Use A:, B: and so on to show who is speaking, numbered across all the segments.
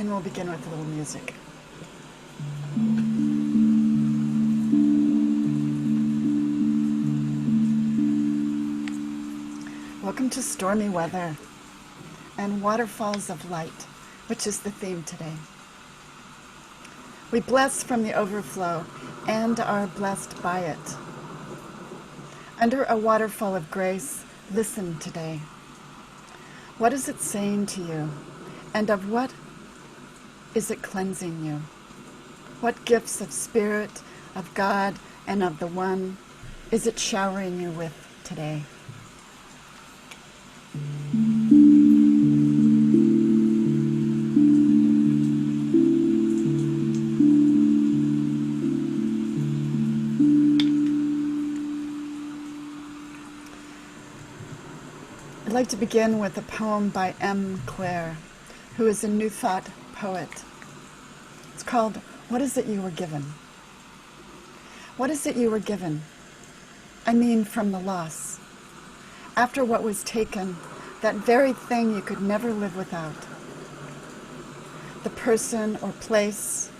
A: And we'll begin with a little music. Welcome to stormy weather and waterfalls of light, which is the theme today. We bless from the overflow and are blessed by it. Under a waterfall of grace, listen today. What is it saying to you? And of what is it cleansing you? What gifts of Spirit, of God, and of the One is it showering you with today? I'd like to begin with a poem by M. Clare, who is a New Thought poet. It's called, What Is It You Were Given? What is it you were given? I mean, from the loss. After what was taken, that very thing you could never live without. The person or place,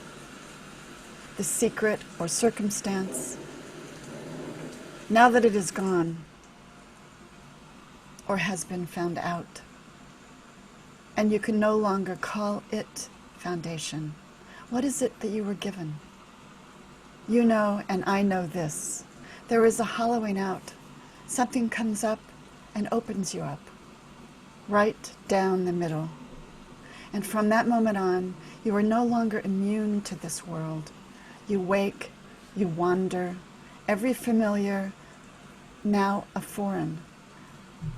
A: the secret or circumstance. Now that it is gone, or has been found out, and you can no longer call it foundation. What is it that you were given? You know, and I know this. There is a hollowing out. Something comes up and opens you up, right down the middle. And from that moment on, you are no longer immune to this world. You wake, you wander, every familiar, now a foreign.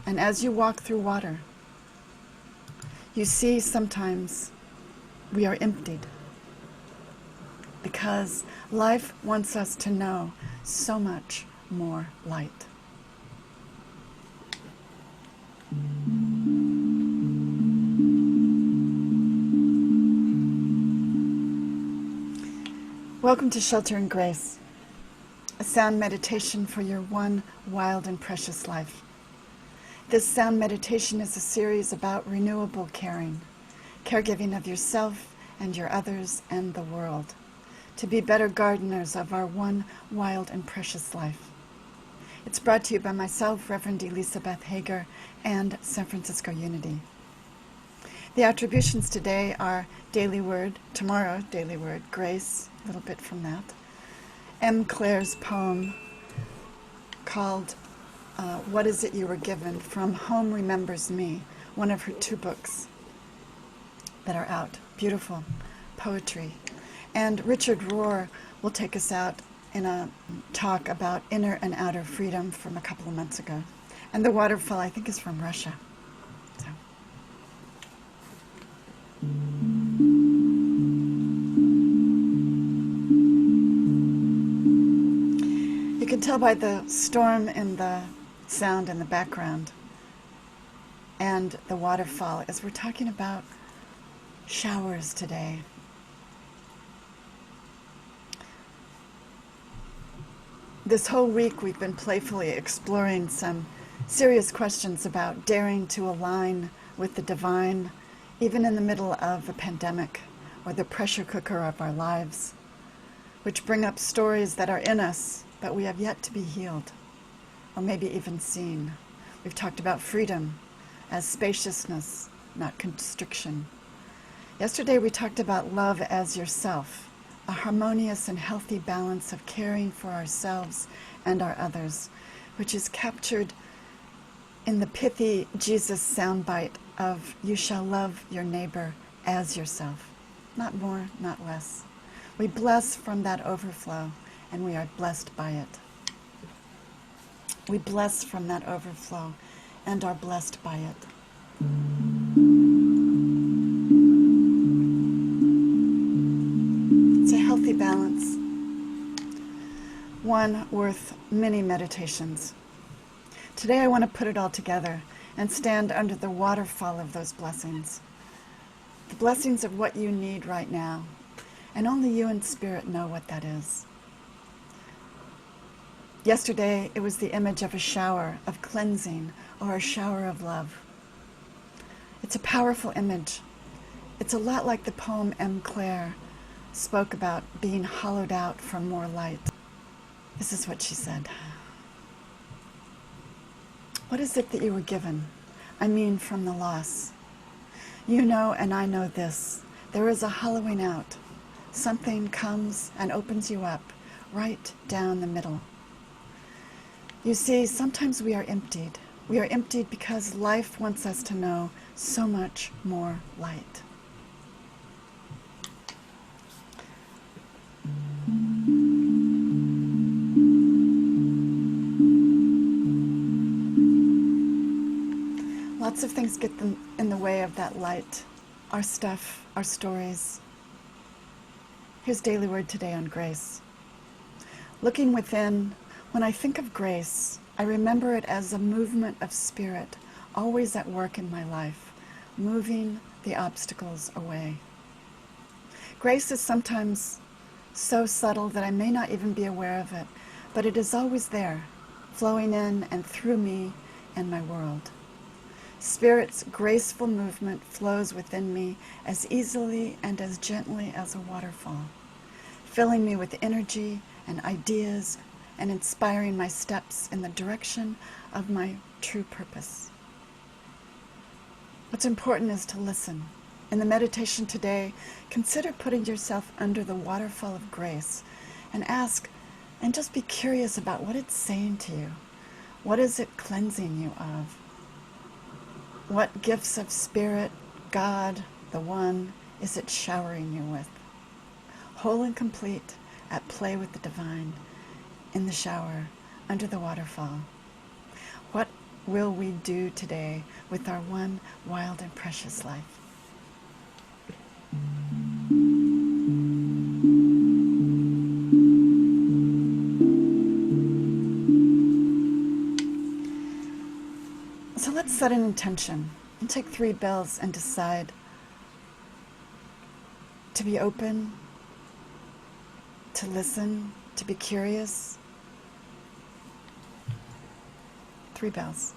A: And as you walk through water, you see sometimes we are emptied, because life wants us to know so much more light. Welcome to Shelter and Grace, a sound meditation for your one wild and precious life. This sound meditation is a series about renewable caring, caregiving of yourself and your others and the world, to be better gardeners of our one wild and precious life. It's brought to you by myself, Reverend Elizabeth Hager, and San Francisco Unity. The attributions today are Daily Word, tomorrow Daily Word, Grace, a little bit from that, M. Clare's poem called What Is It You Were Given, from Home Remembers Me, one of her 2 books that are out. Beautiful poetry. And Richard Rohr will take us out in a talk about inner and outer freedom from a couple of months ago. And the waterfall, I think, is from Russia. So. You can tell by the storm in the sound in the background and the waterfall as we're talking about showers today. This whole week we've been playfully exploring some serious questions about daring to align with the divine, even in the middle of a pandemic or the pressure cooker of our lives, which bring up stories that are in us, but we have yet to be healed, or maybe even seen. We've talked about freedom as spaciousness, not constriction. Yesterday we talked about love as yourself, a harmonious and healthy balance of caring for ourselves and our others, which is captured in the pithy Jesus soundbite of, you shall love your neighbor as yourself. Not more, not less. We bless from that overflow, and we are blessed by it. We bless from that overflow and are blessed by it. It's a healthy balance, one worth many meditations. Today I want to put it all together and stand under the waterfall of those blessings. The blessings of what you need right now, and only you in spirit know what that is. Yesterday, it was the image of a shower of cleansing or a shower of love. It's a powerful image, It's a lot like the poem M. Claire spoke about being hollowed out for more light. This is what she said. What is it that you were given? I mean, from the loss. You know, and I know this. There is a hollowing out. Something comes and opens you up, right down the middle. You see, sometimes we are emptied. We are emptied because life wants us to know so much more light. Lots of things get in the way of that light. Our stuff, our stories. Here's Daily Word today on grace. Looking within, when I think of grace, I remember it as a movement of spirit, always at work in my life, moving the obstacles away. Grace is sometimes so subtle that I may not even be aware of it, but it is always there, flowing in and through me and my world. Spirit's graceful movement flows within me as easily and as gently as a waterfall, filling me with energy and ideas and inspiring my steps in the direction of my true purpose. What's important is to listen. In the meditation today, consider putting yourself under the waterfall of grace and ask, and just be curious about what it's saying to you. What is it cleansing you of? What gifts of Spirit, God, the One, is it showering you with? Whole and complete, at play with the divine, in the shower, under the waterfall. What will we do today with our one wild and precious life? So let's set an intention and take 3 bells and decide to be open, to listen, to be curious. 3 bells.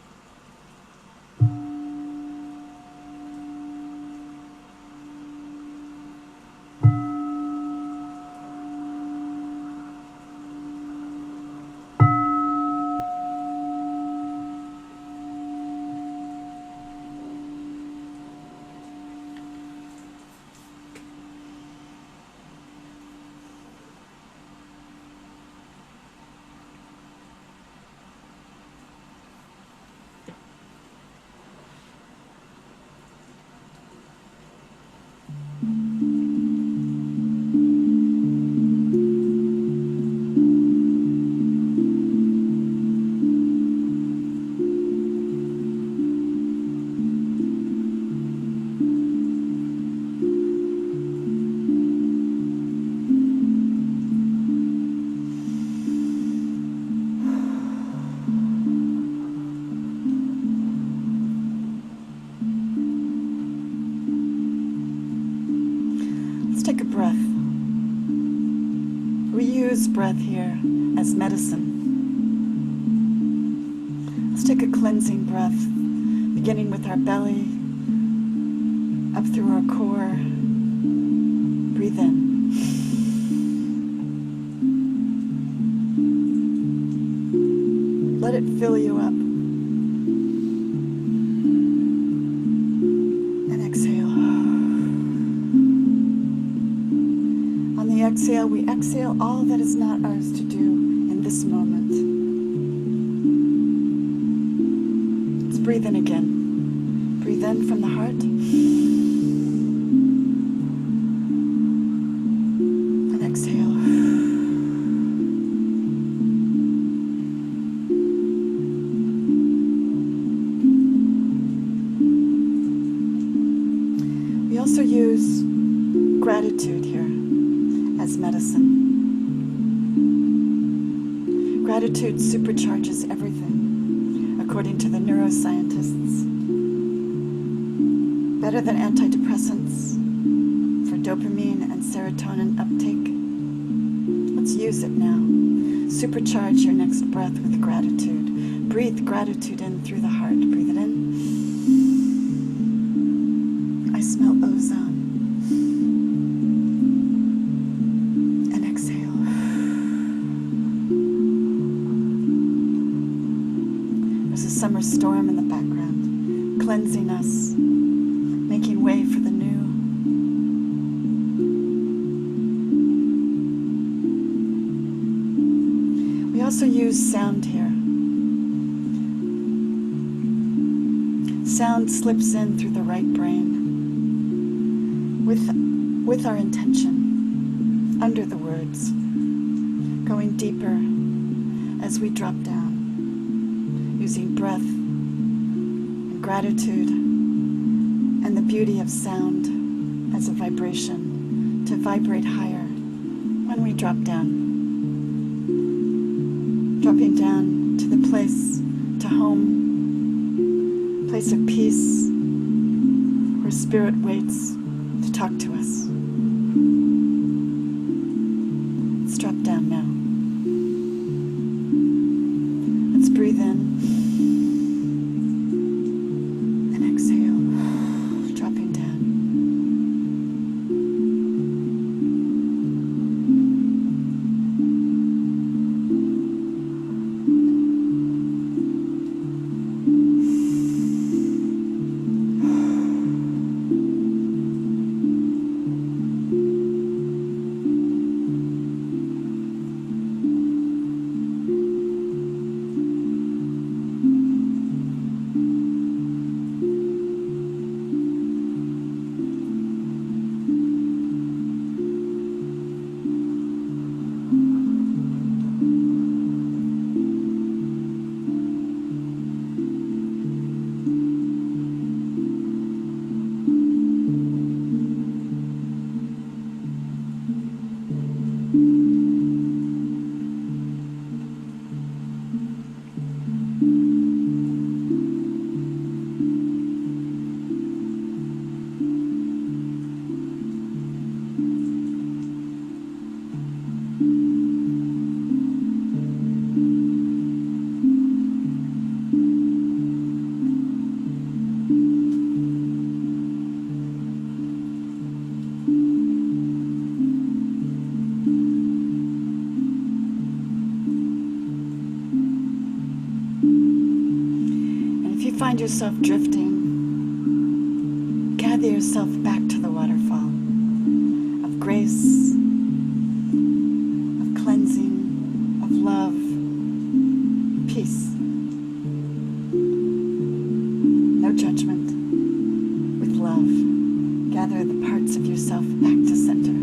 A: Take a breath. We use breath here as medicine. Let's take a cleansing breath, beginning with our belly, up through our core. Breathe in. Let it fill you up. And exhale. On the exhale, we exhale all that is not ours to do in this moment. Let's breathe in again. Breathe in from the heart. And exhale. We also use gratitude here as medicine. Gratitude supercharges everything, according to the neuroscientists. Better than antidepressants for dopamine and serotonin uptake. Let's use it now. Supercharge your next breath with gratitude. Breathe gratitude in through the heart. Breathe it in. I smell ozone. cleansing us, making way for the new. We also use sound here. Sound slips in through the right brain with our intention, under the words, going deeper as we drop down, using breath and gratitude and the beauty of sound as a vibration to vibrate higher when we drop down. Dropping down to the place, to home, place of peace, where spirit waits to talk to us. Let's drop down now. Let's breathe in and exhale, dropping down. Find yourself drifting, gather yourself back to the waterfall of grace, of cleansing, of love, peace. No judgment, with love. Gather the parts of yourself back to center.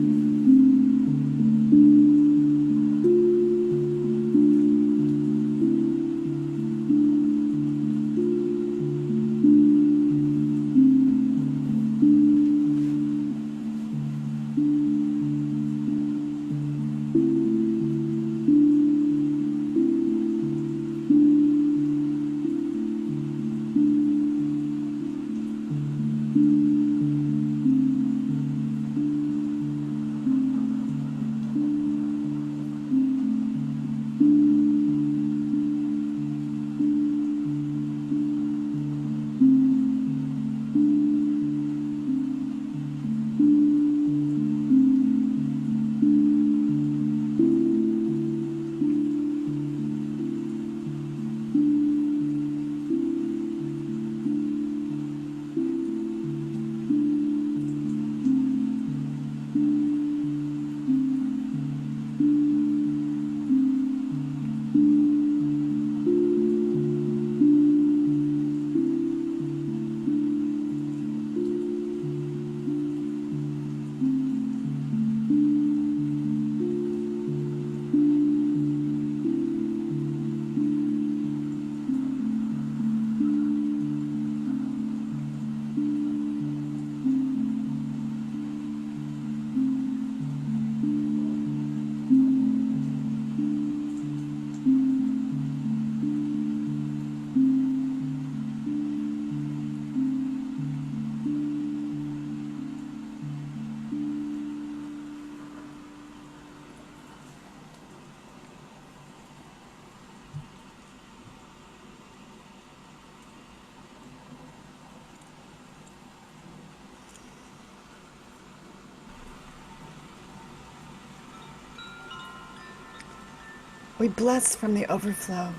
A: We bless from the overflow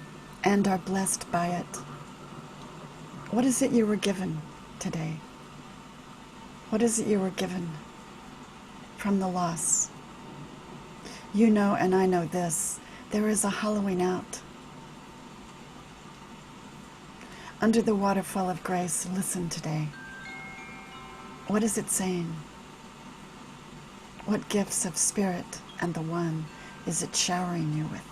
A: and are blessed by it. What is it you were given today? What is it you were given from the loss? You know, and I know this, there is a hollowing out. Under the waterfall of grace, listen today. What is it saying? What gifts of spirit and the one is it showering you with?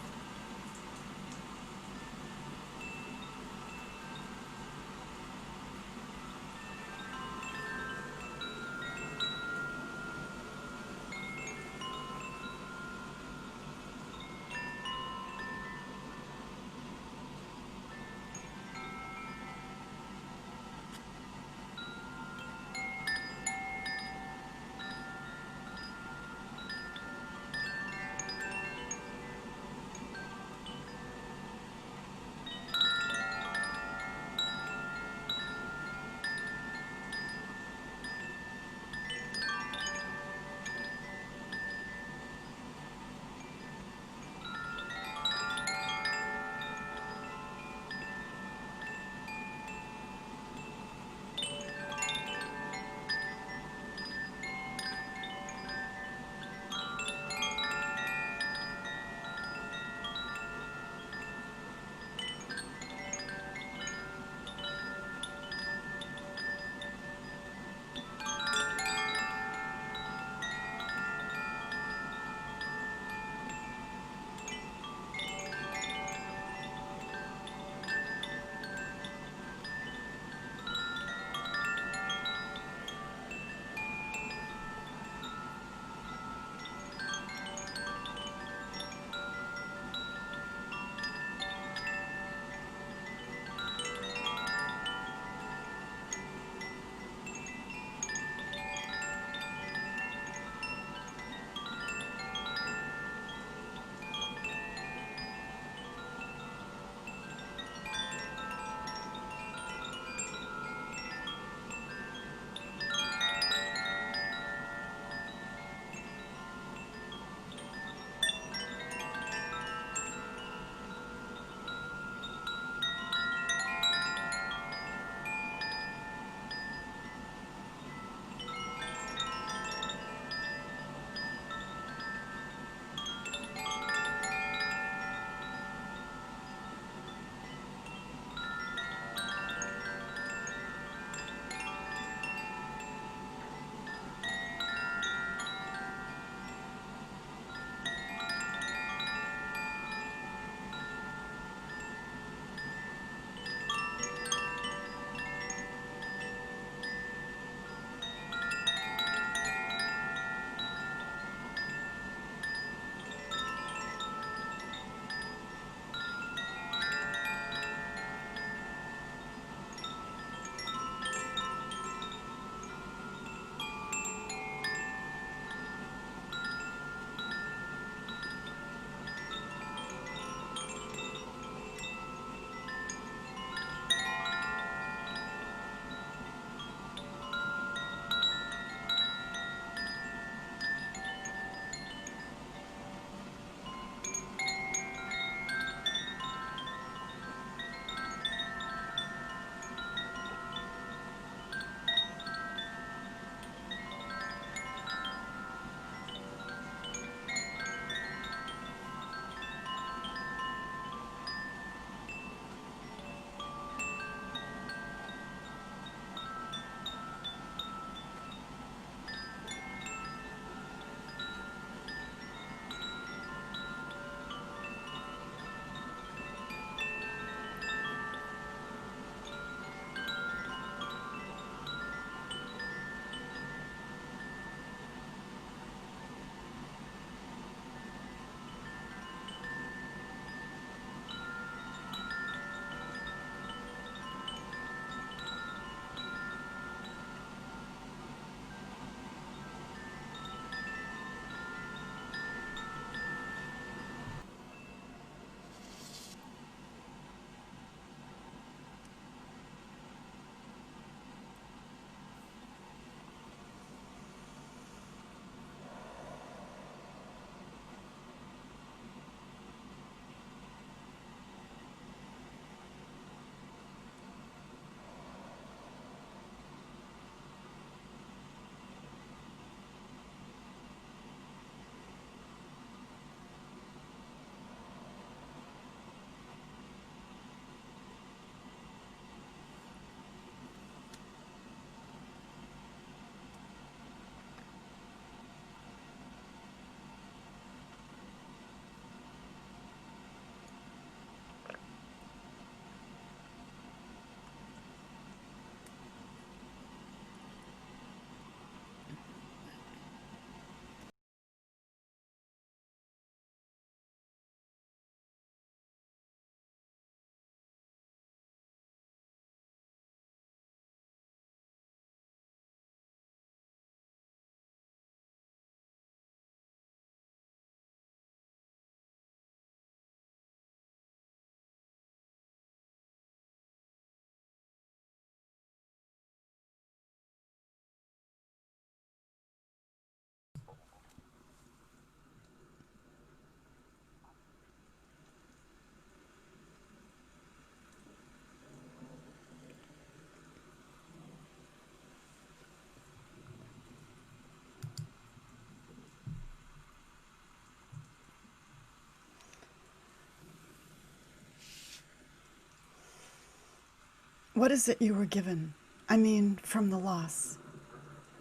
A: What is it you were given? I mean, from the loss.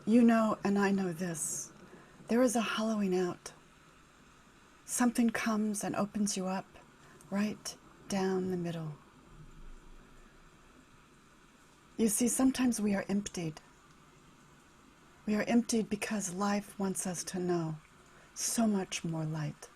A: You know, and I know this. There is a hollowing out. Something comes and opens you up, right down the middle. You see, sometimes we are emptied. We are emptied because life wants us to know so much more light.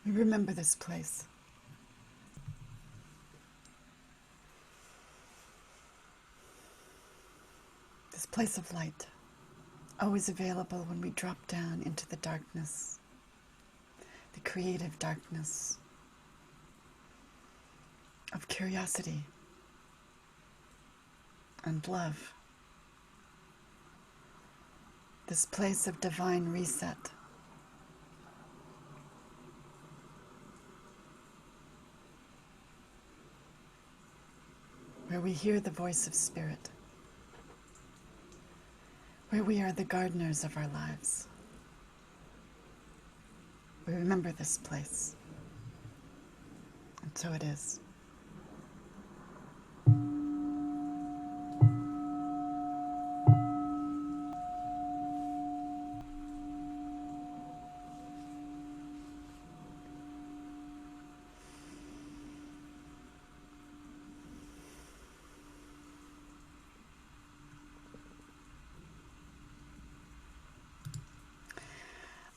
A: We remember this place. This place of light, always available when we drop down into the darkness, the creative darkness of curiosity and love. This place of divine reset. Where we hear the voice of Spirit. Where we are the gardeners of our lives. We remember this place. And so it is.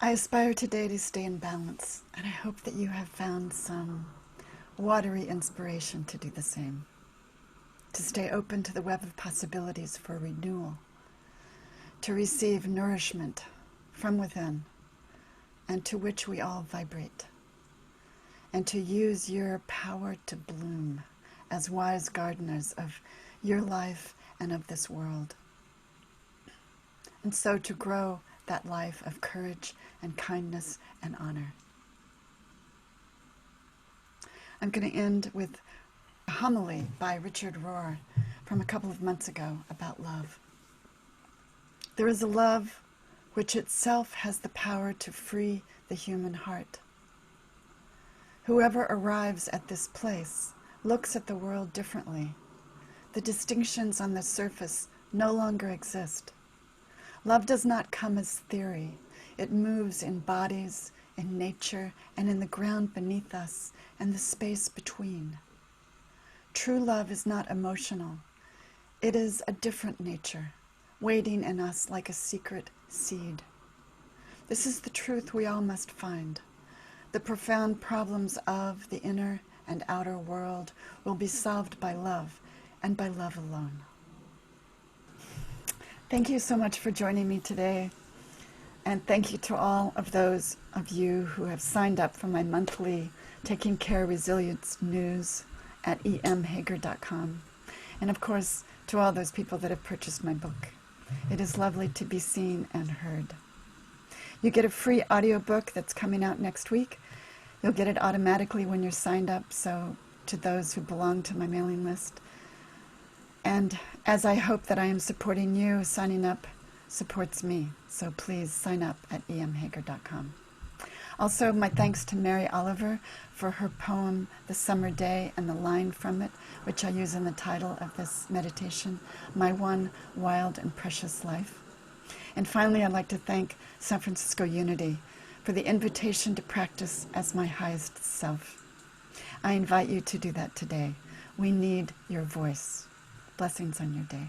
A: I aspire today to stay in balance, and I hope that you have found some watery inspiration to do the same. to stay open to the web of possibilities for renewal, to receive nourishment from within and to which we all vibrate, and to use your power to bloom as wise gardeners of your life and of this world. And so to grow that life of courage and kindness and honor. I'm going to end with a homily by Richard Rohr from a couple of months ago about love. There is a love which itself has the power to free the human heart. Whoever arrives at this place looks at the world differently. The distinctions on the surface no longer exist. Love does not come as theory. It moves in bodies, in nature, and in the ground beneath us, and the space between. True love is not emotional. It is a different nature, waiting in us like a secret seed. This is the truth we all must find. The profound problems of the inner and outer world will be solved by love, and by love alone. Thank you so much for joining me today. And thank you to all of those of you who have signed up for my monthly Taking Care Resilience news at emhager.com. And of course, to all those people that have purchased my book. It is lovely to be seen and heard. You get a free audiobook that's coming out next week. You'll get it automatically when you're signed up, so to those who belong to my mailing list. And as I hope that I am supporting you, signing up supports me. So please sign up at emhager.com. Also, my thanks to Mary Oliver for her poem, The Summer Day, and the line from it, which I use in the title of this meditation, My One Wild and Precious Life. And finally, I'd like to thank San Francisco Unity for the invitation to practice as my highest self. I invite you to do that today. We need your voice. Blessings on your day.